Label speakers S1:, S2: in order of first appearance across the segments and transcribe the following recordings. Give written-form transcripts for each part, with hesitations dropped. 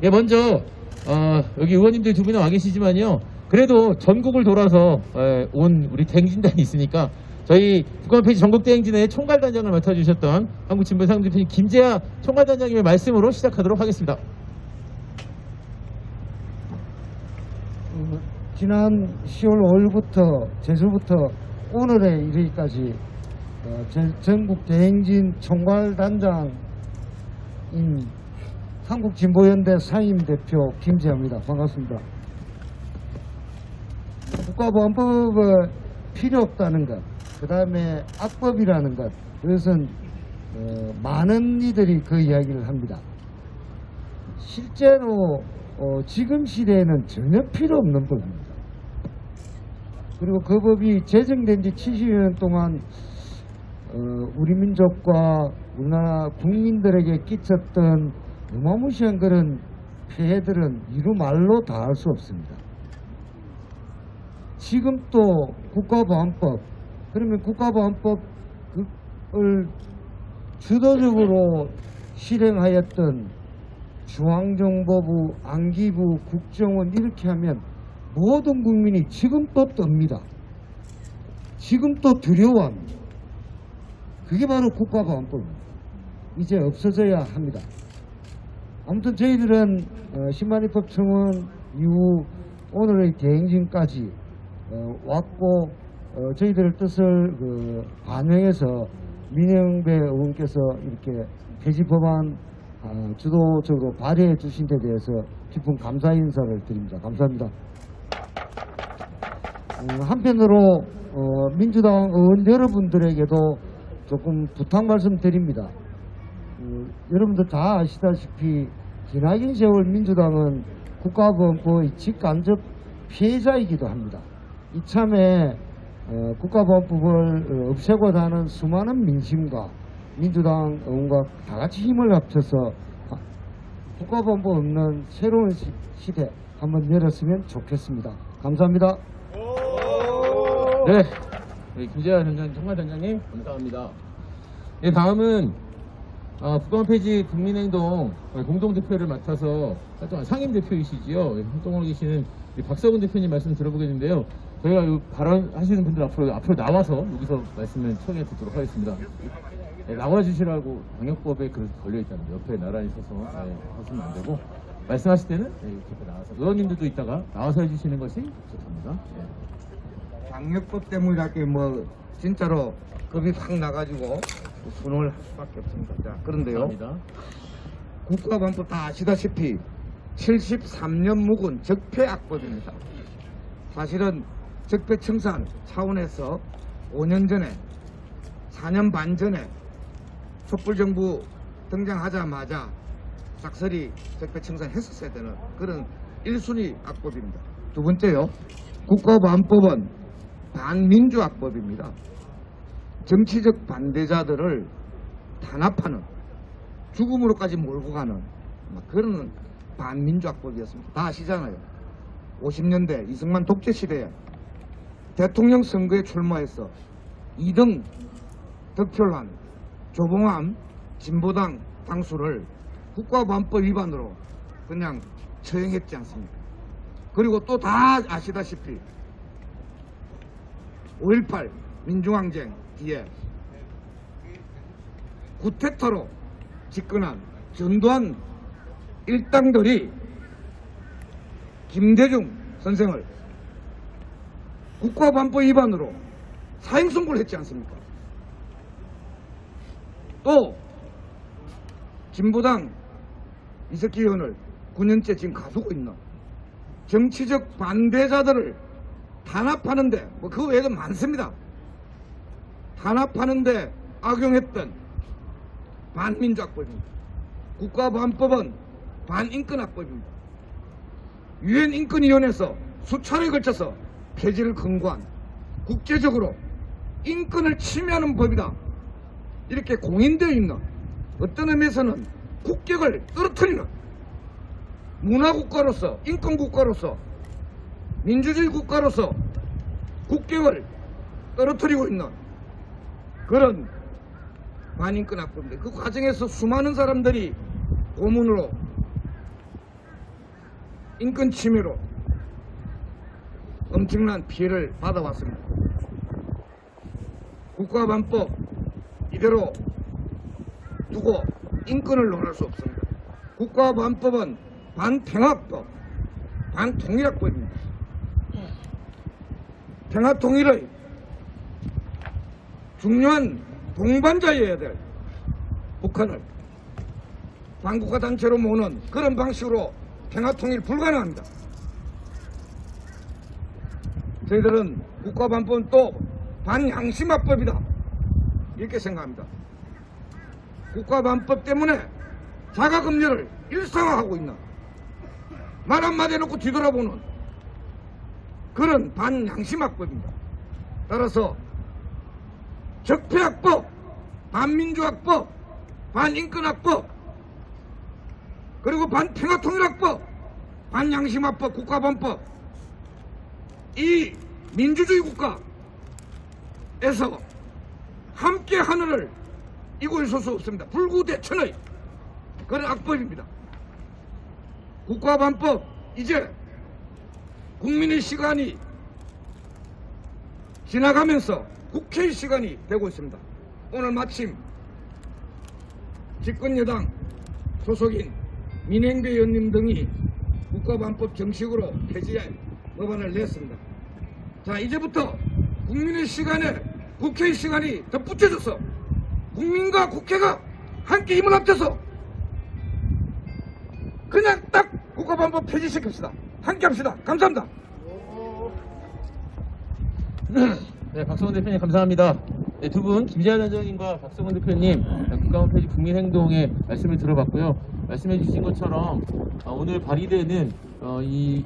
S1: 예, 먼저 여기 의원님들 두 분이 와 계시지만요. 그래도 전국을 돌아서 온 우리 대행진단이 있으니까 저희 국가홈페이지 전국대행진의 총괄단장을 맡아주셨던 한국진보상대표님 김재하 총괄단장님의 말씀으로 시작하도록 하겠습니다.
S2: 지난 10월 5일부터 제주부터 오늘에 이르기까지 전국 대행진 총괄단장인 한국진보연대 상임대표 김재하입니다. 반갑습니다. 국가보안법은 필요 없다는 것, 그 다음에 악법이라는 것, 그것은 많은 이들이 그 이야기를 합니다. 실제로 지금 시대에는 전혀 필요 없는 법입니다. 그리고 그 법이 제정된 지 70년 동안 우리 민족과 우리나라 국민들에게 끼쳤던 어마무시한 그런 폐해들은 이루 말로 다 할 수 없습니다. 지금 또 국가보안법, 그러면 국가보안법을 주도적으로 실행하였던 중앙정보부, 안기부, 국정원 이렇게 하면 모든 국민이 지금 또 떱니다. 지금 또 두려워합니다. 그게 바로 국가보안법입니다. 이제 없어져야 합니다. 아무튼 저희들은 신만입법 청원 이후 오늘의 대행진까지 왔고 저희들의 뜻을 반영해서 민영배 의원께서 이렇게 폐지법안 주도적으로 발의해 주신 데 대해서 깊은 감사 인사를 드립니다. 감사합니다. 한편으로 민주당 의원 여러분들에게도 조금 부탁 말씀드립니다. 여러분들 다 아시다시피 지나긴 세월 민주당은 국가보안법의 직간접 피해자이기도 합니다. 이참에 국가보안법을 없애고자 하는 수많은 민심과 민주당 의원과 다 같이 힘을 합쳐서 국가보안법 없는 새로운 시대 한번 열었으면 좋겠습니다. 감사합니다.
S1: 네, 우리 김재하 총괄단장님 감사합니다. 네, 다음은 국가홈페이지 국민행동 공동대표를 맡아서 활동한 상임대표이시지요. 활동하고 계시는 박서근 대표님 말씀 들어보겠는데요. 저희가 이 발언하시는 분들 앞으로 나와서 여기서 말씀을 청해 듣도록 하겠습니다. 네, 나와주시라고 방역법에 걸려있다는 옆에 나란히 서서 하시면 안 되고 말씀하실 때는 이렇게 나와서 의원님들도 이따가 나와서 해주시는 것이 좋답니다. 네.
S3: 방역법 때문이라게 뭐 진짜로 겁이 확 나가지고 순응을 할 수밖에 없습니다. 자, 그런데요.
S1: 감사합니다.
S3: 국가보안법 다 아시다시피 73년 묵은 적폐악법입니다. 사실은 적폐청산 차원에서 5년 전에 4년 반 전에 촛불정부 등장하자마자 싹쓸이 적폐청산 했었어야 되는 그런 1순위 악법입니다. 두 번째요. 국가보안법은 반민주악법입니다. 정치적 반대자들을 탄압하는 죽음으로까지 몰고 가는 그런 반민주악법이었습니다. 다 아시잖아요. 50년대 이승만 독재 시대에 대통령 선거에 출마해서 2등 득표를 한 조봉암 진보당 당수를 국가보안법 위반으로 그냥 처형했지 않습니까? 그리고 또 다 아시다시피 5.18 민중항쟁 뒤에 구테타로 집권한 전두환 일당들이 김대중 선생을 국가보안법 위반으로 사형 선고를 했지 않습니까? 또 진보당 이석기 의원을 9년째 지금 가두고 있는 정치적 반대자들을 탄압하는데 뭐 그 외에도 많습니다. 탄압하는데 악용했던 반민주악법입니다. 국가보안법은 반인권악법입니다. 유엔 인권위원회에서 수차례에 걸쳐서 폐지를 권고한 국제적으로 인권을 침해하는 법이다. 이렇게 공인되어 있는 어떤 의미에서는 국격을 떨어뜨리는 문화국가로서 인권국가로서 민주주의 국가로서 국격을 떨어뜨리고 있는 그런 반인권악법인데 그 과정에서 수많은 사람들이 고문으로 인권 침해로 엄청난 피해를 받아왔습니다. 국가반법 이대로 두고 인권을 논할 수 없습니다. 국가반법은 반평화법, 반통일학법입니다. 평화통일의 중요한 동반자여야 될 북한을 반국가 단체로 모으는 그런 방식으로 평화통일 불가능합니다. 저희들은 국가반법은 또 반양심화법이다 이렇게 생각합니다. 국가반법 때문에 자가검열을 일상화하고 있는 말 한마디 해놓고 뒤돌아보는 그런 반양심화법입니다. 따라서 적폐학법, 반민주학법, 반인권학법, 그리고 반평화통일학법, 반양심화법, 국가반법, 이 민주주의 국가에서 함께 하늘을 이고 있을 수 없습니다. 불구대천의 그런 악법입니다. 국가반법 이제 국민의 시간이 지나가면서 국회의 시간이 되고 있습니다. 오늘 마침 집권여당 소속인 민행배 의원님 등이 국가반법 정식으로 폐지할 법안을 냈습니다. 자, 이제부터 국민의 시간에 국회의 시간이 덧붙여져서 국민과 국회가 함께 힘을 합쳐서 그냥 딱 국가반법 폐지시킵시다. 함께 합시다. 감사합니다.
S1: 네, 박성원 대표님 감사합니다. 네, 두 분 김재환 원장님과 박성원 대표님 국가반법 폐지 국민행동의 말씀을 들어봤고요. 말씀해 주신 것처럼 오늘 발의되는 이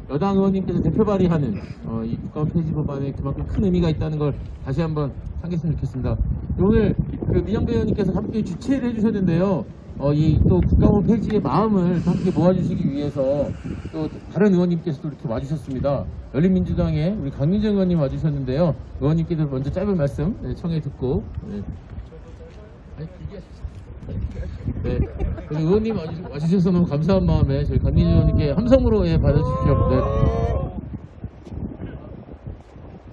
S1: 여당 의원님께서 대표 발의하는 이 국가반법 폐지 법안에 그만큼 큰 의미가 있다는 걸 다시 한번 상기했으면 좋겠습니다. 오늘 그 민영배 의원님께서 함께 주최를 해주셨는데요. 이 또 국가반법 폐지의 마음을 함께 모아주시기 위해서 또 다른 의원님께서도 이렇게 와주셨습니다. 열린민주당의 우리 강민정 의원님 와주셨는데요. 의원님께서 먼저 짧은 말씀 청해 듣고 네, 의원님 와주셔서 너무 감사한 마음에 저희 강민정 의원님께 함성으로 받아주십시오.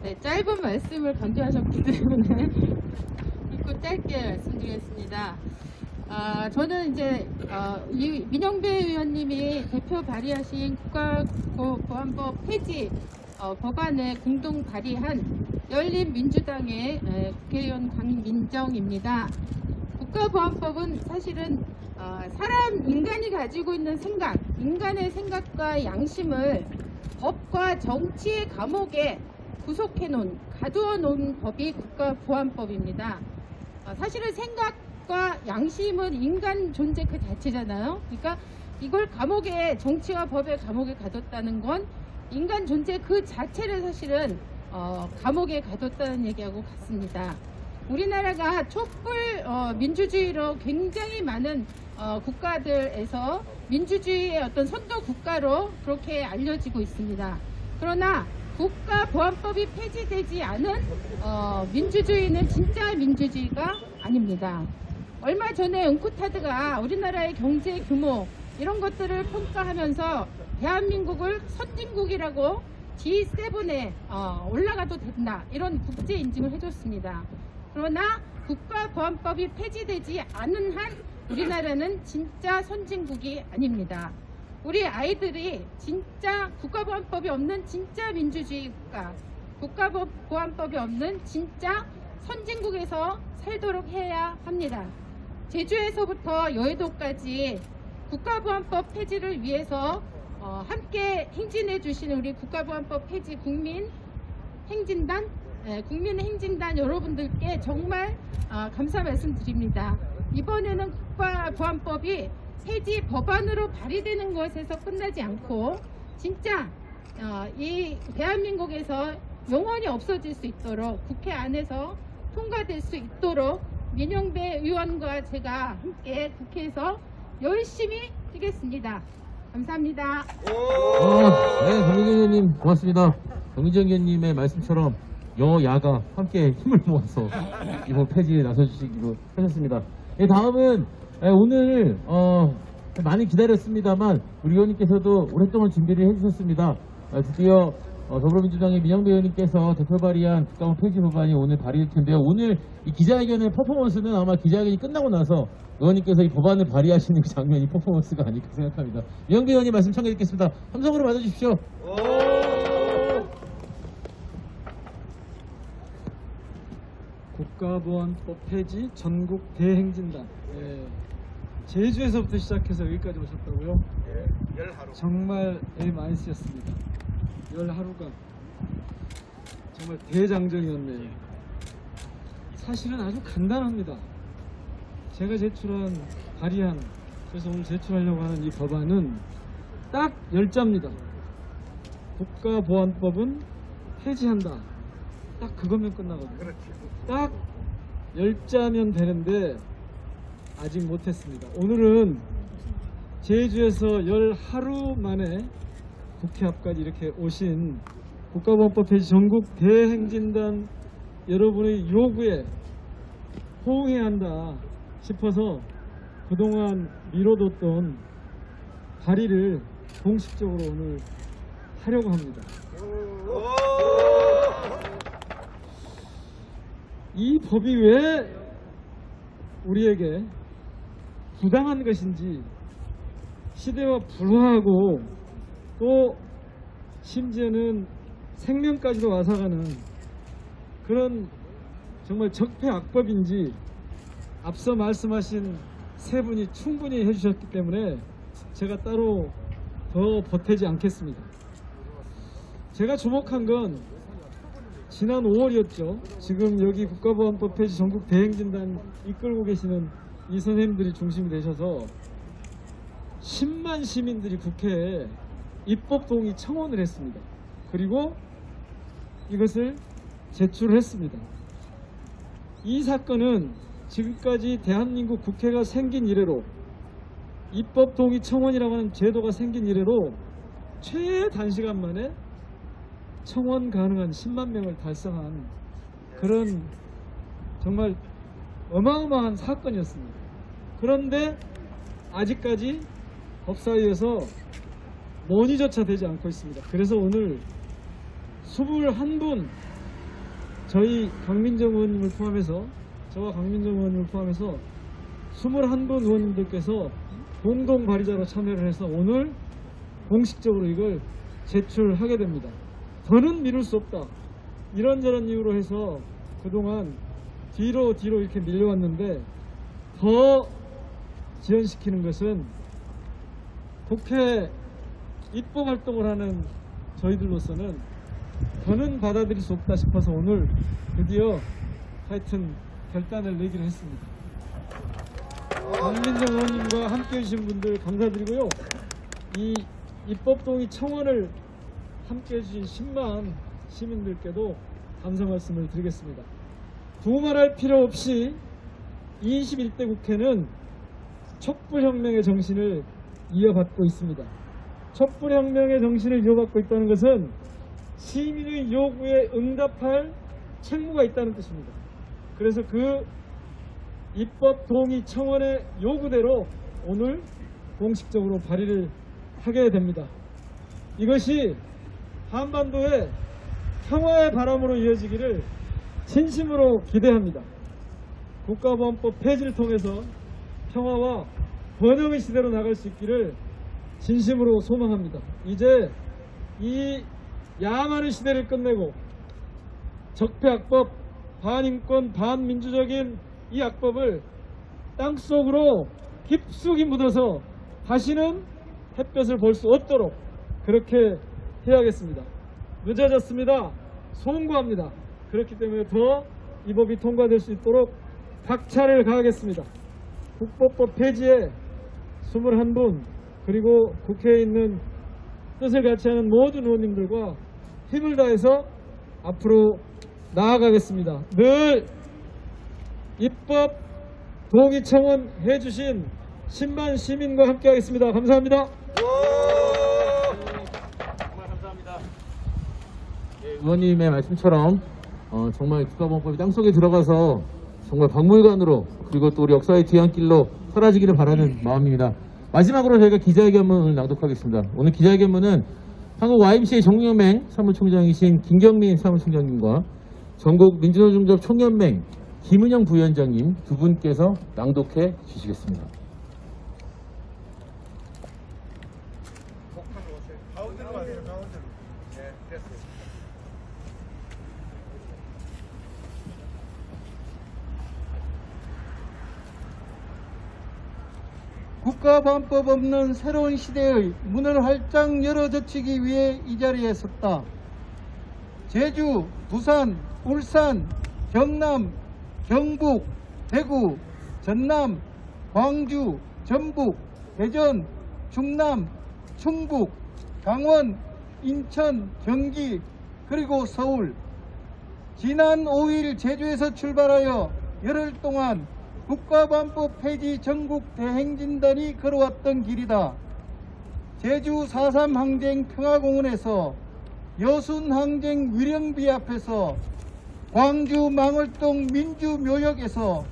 S4: 네, 짧은 말씀을 강조하셨기 때문에 읽고 짧게 말씀드리겠습니다. 저는 이제 이 민영배 의원님이 대표 발의하신 국가보안법 폐지 법안을 공동 발의한 열린민주당의 국회의원 강민정입니다. 국가보안법은 사실은 인간이 가지고 있는 생각, 인간의 생각과 양심을 법과 정치의 감옥에 가두어 놓은 법이 국가보안법입니다. 사실은 생각과 양심은 인간 존재 그 자체잖아요. 그러니까 이걸 정치와 법의 감옥에 가뒀다는 건 인간 존재 그 자체를 사실은 감옥에 가뒀다는 얘기하고 같습니다. 우리나라가 촛불 민주주의로 굉장히 많은 국가들에서 민주주의의 어떤 선도 국가로 그렇게 알려지고 있습니다. 그러나 국가보안법이 폐지되지 않은 민주주의는 진짜 민주주의가 아닙니다. 얼마 전에 은쿠타드가 우리나라의 경제 규모 이런 것들을 평가하면서 대한민국을 선진국이라고 G7에 올라가도 된다 이런 국제 인증을 해줬습니다. 그러나 국가보안법이 폐지되지 않은 한 우리나라는 진짜 선진국이 아닙니다. 우리 아이들이 진짜 국가보안법이 없는 진짜 민주주의 국가, 국가보안법이 없는 진짜 선진국에서 살도록 해야 합니다. 제주에서부터 여의도까지 국가보안법 폐지를 위해서 함께 행진해 주시는 우리 국가보안법 폐지 국민행진단 여러분들께 정말 감사 말씀드립니다. 이번에는 국가보안법이 폐지 법안으로 발의되는 것에서 끝나지 않고 진짜 이 대한민국에서 영원히 없어질 수 있도록 국회 안에서 통과될 수 있도록 민영배 의원과 제가 함께 국회에서 열심히 뛰겠습니다. 감사합니다.
S1: 네, 정민정 의원님 고맙습니다. 정민정 의원님의 말씀처럼 여야가 함께 힘을 모아서 이번 폐지에 나서주시기로 하셨습니다. 네, 다음은 오늘 많이 기다렸습니다만 우리 의원님께서도 오랫동안 준비를 해주셨습니다. 드디어 더불어민주당의 민영배 의원님께서 대표 발의한 국가원 폐지 법안이 오늘 발의될 텐데요. 오늘 이 기자회견의 퍼포먼스는 아마 기자회견이 끝나고 나서 의원님께서 이 법안을 발의하시는 그 장면이 퍼포먼스가 아닐까 생각합니다. 민영배 의원님 말씀 청해 듣겠습니다. 함성으로 맞아주십시오.
S5: 국가보안법 폐지 전국 대행진단. 제주에서부터 시작해서 여기까지 오셨다고요? 정말 애 많이 쓰였습니다. 10하루가 정말 대장정이었네요. 사실은 아주 간단합니다. 제가 발의한, 그래서 오늘 제출하려고 하는 이 법안은 딱 10자입니다. 국가보안법은 폐지한다. 딱 그거면 끝나거든요. 딱 10자면 되는데 아직 못했습니다. 오늘은 제주에서 10하루 만에 국회 앞까지 이렇게 오신 국가보안법 폐지 전국 대행진단 여러분의 요구에 호응해야 한다 싶어서 그동안 미뤄뒀던 발의를 공식적으로 오늘 하려고 합니다. 이 법이 왜 우리에게 부당한 것인지, 시대와 불화하고 또 심지어는 생명까지도 앗아가는 그런 정말 적폐악법인지 앞서 말씀하신 세 분이 충분히 해주셨기 때문에 제가 따로 더 보태지 않겠습니다. 제가 주목한 건 지난 5월이었죠. 지금 여기 국가보안법 폐지 전국 대행진단 이끌고 계시는 이 선생님들이 중심이 되셔서 10만 시민들이 국회에 입법동의 청원을 했습니다. 그리고 이것을 제출을 했습니다. 이 사건은 지금까지 대한민국 국회가 생긴 이래로, 입법동의 청원이라고 하는 제도가 생긴 이래로 최단시간 만에 청원 가능한 10만 명을 달성한 그런 정말 어마어마한 사건이었습니다. 그런데 아직까지 법사위에서 논의조차 되지 않고 있습니다. 그래서 오늘 21분, 저희 강민정 의원님을 포함해서, 저와 강민정 의원님을 포함해서 21분 의원님들께서 공동 발의자로 참여를 해서 오늘 공식적으로 이걸 제출하게 됩니다. 더는 미룰 수 없다. 이런저런 이유로 해서 그동안 뒤로 이렇게 밀려왔는데, 더 지연시키는 것은 국회 입법활동을 하는 저희들로서는 더는 받아들일 수 없다 싶어서 오늘 드디어 하여튼 결단을 내기로 했습니다. 강민정 의원님과 함께 해주신 분들 감사드리고요. 이 입법동의 청원을 함께 해주신 10만 시민들께도 감사 말씀을 드리겠습니다. 두말할 필요 없이 21대 국회는 촛불혁명의 정신을 이어받고 있습니다. 촛불혁명의 정신을 이어받고 있다는 것은 시민의 요구에 응답할 책무가 있다는 뜻입니다. 그래서 그 입법 동의 청원의 요구대로 오늘 공식적으로 발의를 하게 됩니다. 이것이 한반도의 평화의 바람으로 이어지기를 진심으로 기대합니다. 국가보안법 폐지를 통해서 평화와 번영의 시대로 나갈 수 있기를 진심으로 소망합니다. 이제 이 야만의 시대를 끝내고 적폐악법, 반인권, 반민주적인 이 악법을 땅속으로 깊숙이 묻어서 다시는 햇볕을 볼 수 없도록 그렇게 해야겠습니다. 늦어졌습니다. 송구합니다. 그렇기 때문에 더 이 법이 통과될 수 있도록 박차를 가하겠습니다. 국법법 폐지에 21분, 그리고 국회에 있는 뜻을 같이 하는 모든 의원님들과 힘을 다해서 앞으로 나아가겠습니다. 늘 입법 동의 청원 해주신 10만 시민과 함께 하겠습니다. 감사합니다.
S1: 정말 감사합니다. 의원님의 말씀처럼 정말 국가보안법이 땅속에 들어가서 정말 박물관으로, 그리고 또 우리 역사의 뒤안길로 사라지기를 바라는 마음입니다. 마지막으로 저희가 기자회견문을 낭독하겠습니다. 오늘 기자회견문은 한국 YMCA 정연맹 사무총장이신 김경민 사무총장님과 전국 민주노총조합 총연맹 김은영 부위원장님 두 분께서 낭독해 주시겠습니다.
S6: 국가보안법 없는 새로운 시대의 문을 활짝 열어젖히기 위해 이 자리에 섰다. 제주, 부산, 울산, 경남, 경북, 대구, 전남, 광주, 전북, 대전, 충남, 충북, 강원, 인천, 경기, 그리고 서울. 지난 5일 제주에서 출발하여 열흘 동안 국가보안법 폐지 전국 대행진단이 걸어왔던 길이다. 제주 4.3 항쟁 평화공원에서, 여순 항쟁 위령비 앞에서, 광주 망월동 민주묘역에서,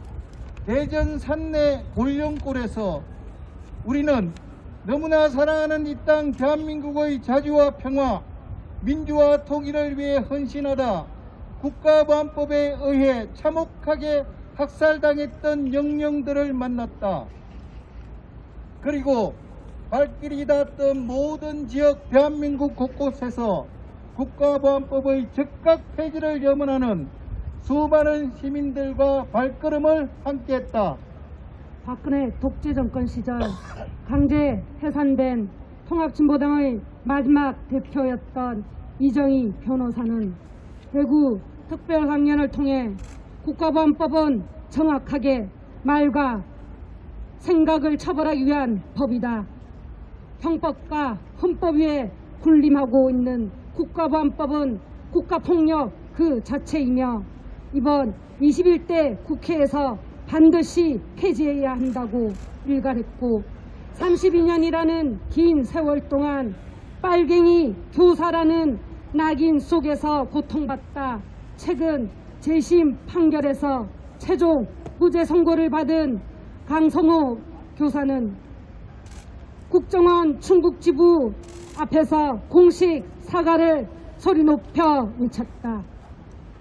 S6: 대전 산내 골령골에서 우리는 너무나 사랑하는 이 땅 대한민국의 자주와 평화, 민주화 통일을 위해 헌신하다 국가보안법에 의해 참혹하게 학살당했던 영령들을 만났다. 그리고 발길이 닿았던 모든 지역 대한민국 곳곳에서 국가보안법의 즉각 폐지를 염원하는 수많은 시민들과 발걸음을 함께했다.
S7: 박근혜 독재 정권 시절 강제 해산된 통합진보당의 마지막 대표였던 이정희 변호사는 대구 특별 강연을 통해 국가보안법은 정확하게 말과 생각을 처벌하기 위한 법이다. 형법과 헌법 위에 군림하고 있는 국가보안법은 국가폭력 그 자체이며 이번 21대 국회에서 반드시 폐지해야 한다고 일갈했고 32년이라는 긴 세월 동안 빨갱이 교사라는 낙인 속에서 고통받다 최근 재심 판결에서 최종 무죄 선고를 받은 강성호 교사는 국정원 충북지부 앞에서 공식 사과를 소리 높여 외쳤다.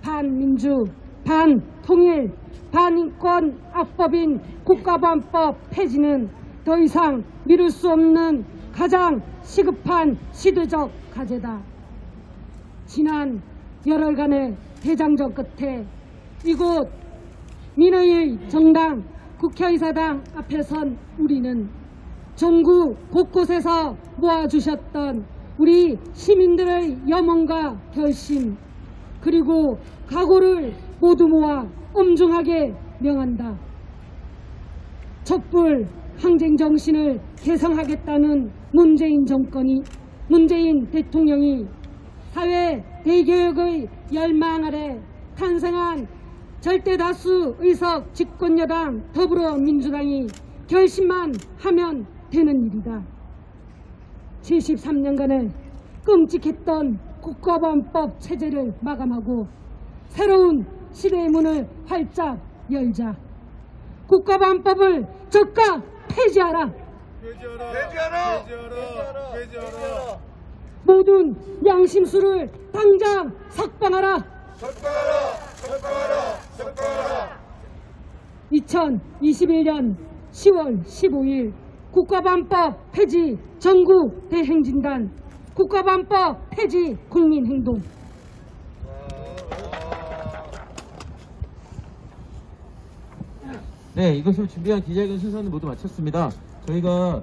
S7: 반민주, 반통일, 반인권 악법인 국가보안법 폐지는 더 이상 미룰 수 없는 가장 시급한 시대적 과제다. 지난 열흘간의 대장전 끝에 이곳 민의의 정당 국회의사당 앞에 선 우리는 전국 곳곳에서 모아주셨던 우리 시민들의 염원과 결심 그리고 각오를 모두 모아 엄중하게 명한다. 촛불 항쟁 정신을 개성하겠다는 문재인 대통령이 사회 대개혁의 열망 아래 탄생한 절대다수 의석 집권여당 더불어민주당이 결심만 하면 되는 일이다. 73년간의 끔찍했던 국가보안법 체제를 마감하고 새로운 시대의 문을 활짝 열자. 국가보안법을 즉각 폐지하라. 폐지하라. 모든 양심수를 당장 석방하라. 2021년 10월 15일 국가보안법 폐지 전국 대행진단 국가보안법 폐지 국민행동.
S1: 네, 이것으로 준비한 기자회견 순서는 모두 마쳤습니다. 저희가